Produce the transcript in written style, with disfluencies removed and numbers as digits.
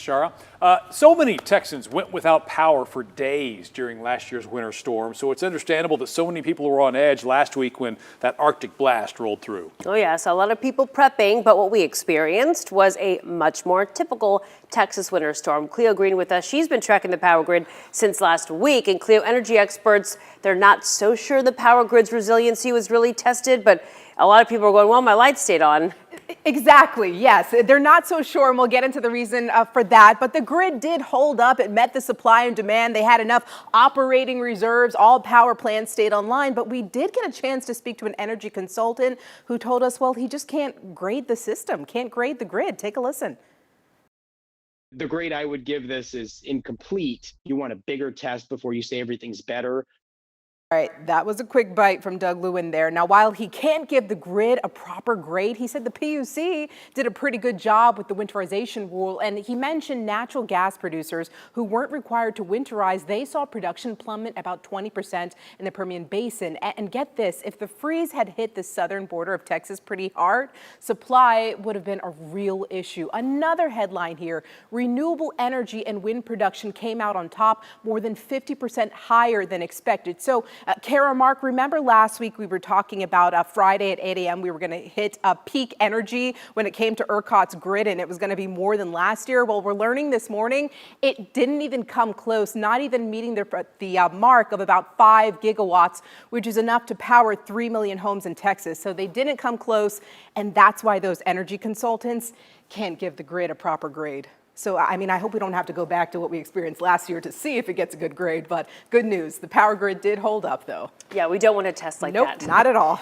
Shara. So many Texans went without power for days during last year's winter storm, so it's understandable that so many people were on edge last week when that Arctic blast rolled through. Oh yes, a lot of people prepping, but what we experienced was a much more typical Texas winter storm. Cleo Green with us. She's been tracking the power grid since last week, and Cleo, energy experts, they're not so sure the power grid's resiliency was really tested, but a lot of people are going, well, my lights stayed on. Exactly, yes. They're not so sure, and we'll get into the reason for that. But the grid did hold up. It met the supply and demand. They had enough operating reserves. All power plants stayed online. But we did get a chance to speak to an energy consultant who told us, well, he just can't grade the system, can't grade the grid. Take a listen. The grade I would give this is incomplete. You want a bigger test before you say everything's better. All right, that was a quick bite from Doug Lewin there. Now, while he can't give the grid a proper grade, he said the PUC did a pretty good job with the winterization rule, and he mentioned natural gas producers who weren't required to winterize. They saw production plummet about 20% in the Permian Basin. And get this, if the freeze had hit the southern border of Texas pretty hard, supply would have been a real issue. Another headline here, renewable energy and wind production came out on top, more than 50% higher than expected. So Kara, Mark, remember last week we were talking about Friday at 8 a.m. we were going to hit peak energy when it came to ERCOT's grid, and it was going to be more than last year. Well, we're learning this morning it didn't even come close, not even meeting the mark of about 5 gigawatts, which is enough to power 3 million homes in Texas. So they didn't come close, and that's why those energy consultants can't give the grid a proper grade. So, I mean, I hope we don't have to go back to what we experienced last year to see if it gets a good grade, but good news. The power grid did hold up, though. Yeah, we don't want to test like that. Nope, not at all.